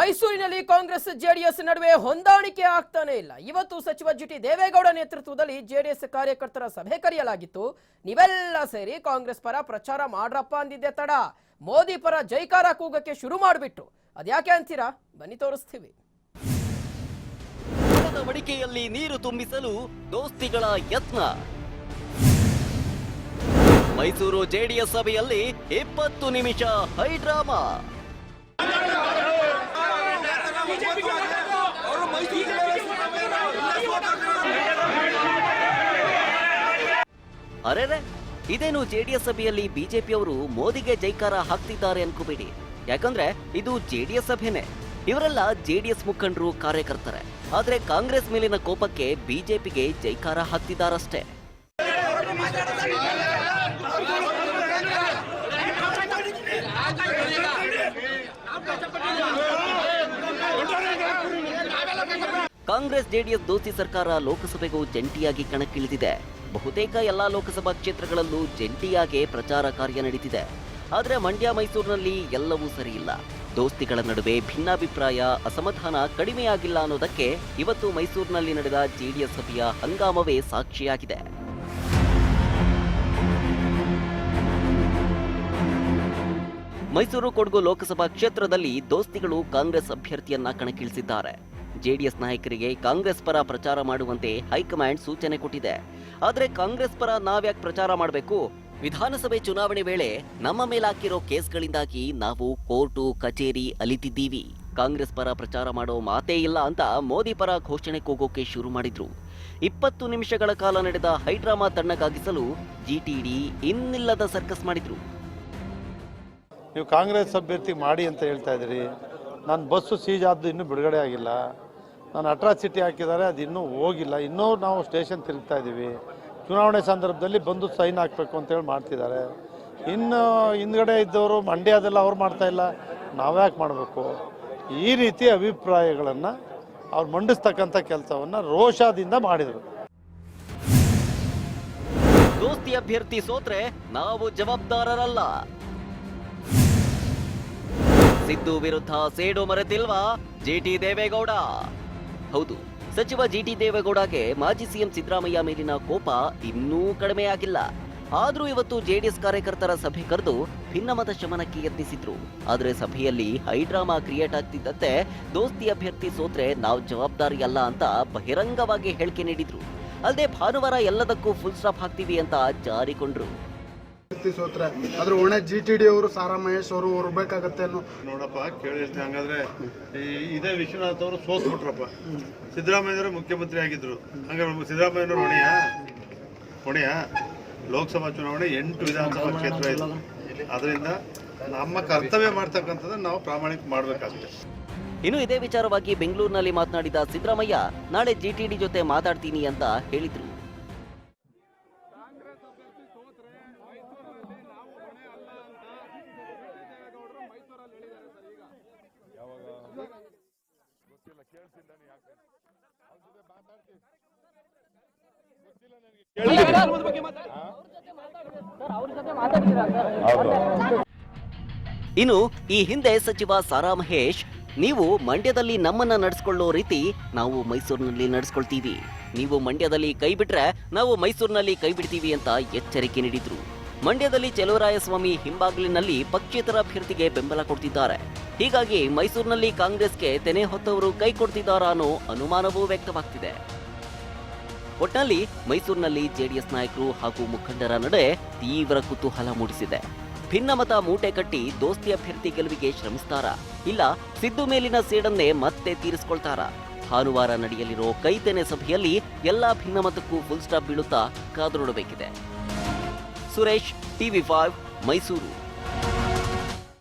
ಮೈಸೂರಿನಲ್ಲಿ ಕಾಂಗ್ರೆಸ್ ಜೆಡಿಎಸ್ ನಡುವೆ ಹೊಂದಾಣಿಕೆ ಆಗ್ತಾನೆ ಇಲ್ಲ. ಇವತ್ತು ಸಚಿವ ಜಿಟಿ ದೇವೇಗೌಡ ನೇತೃತ್ವದಲ್ಲಿ ಜೆಡಿಎಸ್ ಕಾರ್ಯಕರ್ತರ ಸಭೆ ಕರೆಯಲಾಗಿತ್ತು. ನೀವೆಲ್ಲ ಸೇರಿ ಕಾಂಗ್ರೆಸ್ ಪರ ಪ್ರಚಾರ ಮಾಡ್ರಪ್ಪ ಅಂದಿದ್ದೆ ತಡ ಮೋದಿ ಪರ ಜೈಕಾರ ಕೂಗಕ್ಕೆ ಶುರು ಮಾಡಿಬಿಟ್ರು. ಅದ್ಯಾಕೆ ಅಂತೀರಾ? ಬನ್ನಿ ತೋರಿಸ್ತೀವಿ. ಮಡಿಕೆಯಲ್ಲಿ ನೀರು ತುಂಬಿಸಲು ದೋಸ್ತಿಗಳ ಯತ್ನ. ಮೈಸೂರು ಜೆಡಿಎಸ್ ಸಭೆಯಲ್ಲಿ 20 ನಿಮಿಷ ಹೈಡ್ರಾಮಾ. ಅರೆರೆ, ಇದೇನು ಜೆಡಿಎಸ್ ಸಭೆಯಲ್ಲಿ ಬಿಜೆಪಿಯವರು ಮೋದಿಗೆ ಜೈಕಾರ ಹಾಕ್ತಿದ್ದಾರೆ ಅನ್ಕೋಬೇಡಿ. ಯಾಕಂದ್ರೆ ಇದು ಜೆಡಿಎಸ್ ಸಭೆನೆ. ಇವರೆಲ್ಲ ಜೆಡಿಎಸ್ ಮುಖಂಡರು, ಕಾರ್ಯಕರ್ತರೆ. ಆದ್ರೆ ಕಾಂಗ್ರೆಸ್ ಮೇಲಿನ ಕೋಪಕ್ಕೆ ಬಿಜೆಪಿಗೆ ಜೈಕಾರ ಹಾಕ್ತಿದ್ದಾರಷ್ಟೇ. ಕಾಂಗ್ರೆಸ್ ಜೆಡಿಎಸ್ ದೋಸ್ತಿ ಸರ್ಕಾರ ಲೋಕಸಭೆಗೂ ಜಂಟಿಯಾಗಿ ಕಣಕ್ಕಿಳಿದಿದೆ. ಬಹುತೇಕ ಎಲ್ಲಾ ಲೋಕಸಭಾ ಕ್ಷೇತ್ರಗಳಲ್ಲೂ ಜಂಟಿಯಾಗಿ ಪ್ರಚಾರ ಕಾರ್ಯ ನಡೀತಿದೆ. ಆದರೆ ಮಂಡ್ಯ, ಮೈಸೂರಿನಲ್ಲಿ ಎಲ್ಲವೂ ಸರಿಯಿಲ್ಲ. ದೋಸ್ತಿಗಳ ನಡುವೆ ಭಿನ್ನಾಭಿಪ್ರಾಯ, ಅಸಮಾಧಾನ ಕಡಿಮೆಯಾಗಿಲ್ಲ ಅನ್ನೋದಕ್ಕೆ ಇವತ್ತು ಮೈಸೂರಿನಲ್ಲಿ ನಡೆದ ಜೆಡಿಎಸ್ ಸಭೆಯ ಹಂಗಾಮವೇ ಸಾಕ್ಷಿಯಾಗಿದೆ. ಮೈಸೂರು ಕೊಡಗು ಲೋಕಸಭಾ ಕ್ಷೇತ್ರದಲ್ಲಿ ದೋಸ್ತಿಗಳು ಕಾಂಗ್ರೆಸ್ ಅಭ್ಯರ್ಥಿಯನ್ನ ಕಣಕ್ಕಿಳಿಸಿದ್ದಾರೆ. ಜೆಡಿಎಸ್ ನಾಯಕರಿಗೆ ಕಾಂಗ್ರೆಸ್ ಪರ ಪ್ರಚಾರ ಮಾಡುವಂತೆ ಹೈಕಮಾಂಡ್ ಸೂಚನೆ ಕೊಟ್ಟಿದೆ. ಆದರೆ ಕಾಂಗ್ರೆಸ್ ಪರ ನಾವ್ಯಾಕೆ ಪ್ರಚಾರ ಮಾಡಬೇಕು? ವಿಧಾನಸಭೆ ಚುನಾವಣೆ ವೇಳೆ ನಮ್ಮ ಮೇಲಾಕಿರೋ ಕೇಸ್ಗಳಿಂದಾಗಿ ನಾವು ಕೋರ್ಟು, ಕಚೇರಿ ಅಲಿತಿದ್ದೀವಿ. ಕಾಂಗ್ರೆಸ್ ಪರ ಪ್ರಚಾರ ಮಾಡೋ ಮಾತೇ ಇಲ್ಲ ಅಂತ ಮೋದಿ ಪರ ಘೋಷಣೆ ಕೂಗೋಕೆ ಶುರು ಮಾಡಿದ್ರು. 20 ನಿಮಿಷಗಳ ಕಾಲ ನಡೆದ ಹೈಡ್ರಾಮಾ ತಣ್ಣಗಾಗಿಸಲು ಜಿಟಿಡಿ ಇನ್ನಿಲ್ಲದ ಸರ್ಕಸ್ ಮಾಡಿದ್ರು. ನೀವು ಕಾಂಗ್ರೆಸ್ ಅಭ್ಯರ್ಥಿ ಮಾಡಿ ಅಂತ ಹೇಳ್ತಾ ಇದ್ದೀರಿ. ನನ್ನ ಬಸ್ಸು ಸೀಜ್ ಆದ್ದು ಇನ್ನೂ ಬಿಡುಗಡೆ ಆಗಿಲ್ಲ. ನಾನು ಅಟ್ರಾಸಿಟಿ ಹಾಕಿದ್ದಾರೆ, ಅದು ಇನ್ನೂ ಹೋಗಿಲ್ಲ. ಇನ್ನೂ ನಾವು ಸ್ಟೇಷನ್ ತಿರುಗ್ತಾ ಇದ್ದೀವಿ. ಚುನಾವಣೆ ಸಂದರ್ಭದಲ್ಲಿ ಬಂದು ಸೈನ್ ಹಾಕಬೇಕು ಅಂತೇಳಿ ಮಾಡ್ತಿದ್ದಾರೆ. ಇನ್ನು ಹಿಂದ್ಗಡೆ ಇದ್ದವರು ಮಂಡ್ಯದೆಲ್ಲ ಅವ್ರು ಮಾಡ್ತಾ ಇಲ್ಲ, ನಾವ್ಯಾಕೆ ಮಾಡಬೇಕು? ಈ ರೀತಿ ಅಭಿಪ್ರಾಯಗಳನ್ನು ಅವ್ರು ಮಂಡಿಸ್ತಕ್ಕಂಥ ಕೆಲಸವನ್ನು ರೋಷದಿಂದ ಮಾಡಿದರು. ದೋಸ್ತಿ ಅಭ್ಯರ್ಥಿ ಸೋತ್ರೆ ನಾವು ಜವಾಬ್ದಾರರಲ್ಲ. ಸಿದ್ದು ವಿರುದ್ಧ ಸೇಡು ಮರೆತಿಲ್ವಾ ಜಿಟಿ ದೇವೇಗೌಡ? ಹೌದು, ಸಚಿವ ಜಿಟಿ ದೇವೇಗೌಡಗೆ ಮಾಜಿ ಸಿಎಂ ಸಿದ್ದರಾಮಯ್ಯ ಮೇಲಿನ ಕೋಪ ಇನ್ನೂ ಕಡಿಮೆಯಾಗಿಲ್ಲ. ಆದ್ರೂ ಇವತ್ತು ಜೆಡಿಎಸ್ ಕಾರ್ಯಕರ್ತರ ಸಭೆ ಕರೆದು ಭಿನ್ನಮತ ಶಮನಕ್ಕೆ ಯತ್ನಿಸಿದ್ರು. ಆದ್ರೆ ಸಭೆಯಲ್ಲಿ ಹೈಡ್ರಾಮಾ ಕ್ರಿಯೇಟ್ ಆಗ್ತಿದ್ದಂತೆ ದೋಸ್ತಿ ಅಭ್ಯರ್ಥಿ ಸೋತ್ರೆ ನಾವು ಜವಾಬ್ದಾರಿ ಅಲ್ಲ ಅಂತ ಬಹಿರಂಗವಾಗಿ ಹೇಳಿಕೆ ನೀಡಿದ್ರು. ಅಲ್ಲದೆ ಭಾನುವಾರ ಎಲ್ಲದಕ್ಕೂ ಫುಲ್ ಸ್ಟಾಪ್ ಹಾಕ್ತೀವಿ ಅಂತ ಜಾರಿಕೊಂಡ್ರು. ಸೋತ್ರೆ ಅದ್ರ ಹೊಣೆ ಜಿಟಿಡಿ ಅವರು, ಸಾರಾ ಮಹೇಶ್ ಅವರು ಹೊರಬೇಕಾಗತ್ತೆ ಅನ್ನೋ. ನೋಡಪ್ಪ, ಕೇಳಿಸ್ತೀನಿ. ಹಂಗಾದ್ರೆ ಇದೇ ವಿಶ್ವನಾಥ್ ಅವರು ಸೋತ್ಬಿಟ್ರಪ್ಪ. ಸಿದ್ದರಾಮಯ್ಯವರು ಮುಖ್ಯಮಂತ್ರಿ ಆಗಿದ್ರು. ಹಂಗಾರೆ ಸಿದ್ದರಾಮಯ್ಯನವರು ಹೊಣೆಯ ಲೋಕಸಭಾ ಚುನಾವಣೆ 8 ವಿಧಾನಸಭಾ ಕ್ಷೇತ್ರ ಇದೆ. ಅದರಿಂದ ನಮ್ಮ ಕರ್ತವ್ಯ ಮಾಡ್ತಕ್ಕಂಥದ್ದು ನಾವು ಪ್ರಾಮಾಣಿಕ ಮಾಡಬೇಕಾಗುತ್ತೆ. ಇನ್ನು ಇದೇ ವಿಚಾರವಾಗಿ ಬೆಂಗಳೂರಿನಲ್ಲಿ ಮಾತನಾಡಿದ ಸಿದ್ದರಾಮಯ್ಯ ನಾಳೆ ಜಿಟಿಡಿ ಜೊತೆ ಮಾತಾಡ್ತೀನಿ ಅಂತ ಹೇಳಿದ್ರು. ಇನ್ನು ಈ ಹಿಂದೆ ಸಚಿವ ಸಾರಾ ಮಹೇಶ್, ನೀವು ಮಂಡ್ಯದಲ್ಲಿ ನಮ್ಮನ್ನ ನಡೆಸ್ಕೊಳ್ಳೋ ರೀತಿ ನಾವು ಮೈಸೂರಿನಲ್ಲಿ ನಡೆಸ್ಕೊಳ್ತೀವಿ, ನೀವು ಮಂಡ್ಯದಲ್ಲಿ ಕೈ ಬಿಟ್ರೆ ನಾವು ಮೈಸೂರಿನಲ್ಲಿ ಕೈ ಬಿಡ್ತೀವಿ ಅಂತ ಎಚ್ಚರಿಕೆ ನೀಡಿದ್ರು. ಮಂಡ್ಯದಲ್ಲಿ ಚಲುವರಾಯಸ್ವಾಮಿ ಹಿಂಬಾಗಿಲಿನಲ್ಲಿ ಪಕ್ಷೇತರ ಅಭ್ಯರ್ಥಿಗೆ ಬೆಂಬಲ ಕೊಡ್ತಿದ್ದಾರೆ. ಹೀಗಾಗಿ ಮೈಸೂರಿನಲ್ಲಿ ಕಾಂಗ್ರೆಸ್ಗೆ ತೆನೆ ಹೊತ್ತವರು ಕೈ ಕೊಡ್ತಿದ್ದಾರಾ ಅನ್ನೋ ಅನುಮಾನವೂ ವ್ಯಕ್ತವಾಗ್ತಿದೆ. ಒಟ್ನಲ್ಲಿ ಮೈಸೂರಿನಲ್ಲಿ ಜೆಡಿಎಸ್ ನಾಯಕರು ಹಾಗೂ ಮುಖಂಡರ ನಡುವೆ ತೀವ್ರ ಕುತೂಹಲ ಮೂಡಿಸಿದೆ. ಭಿನ್ನಮತ ಮೂಟೆ ಕಟ್ಟಿ ದೋಸ್ತಿ ಅಭ್ಯರ್ಥಿ ಗೆಲುವಿಗೆ ಶ್ರಮಿಸ್ತಾರಾ, ಇಲ್ಲ ಸಿದ್ದು ಮೇಲಿನ ಸೇಡನ್ನೇ ಮತ್ತೆ ತೀರಿಸಿಕೊಳ್ತಾರಾ? ಭಾನುವಾರ ನಡೆಯಲಿರೋ ಕೈತೆನೆ ಸಭೆಯಲ್ಲಿ ಎಲ್ಲಾ ಭಿನ್ನಮತಕ್ಕೂ ಫುಲ್ ಸ್ಟಾಪ್ ಬೀಳುತ್ತಾ ಕಾದು ನೋಡಬೇಕಿದೆ. ಸುರೇಶ್, TV5, ಮೈಸೂರು.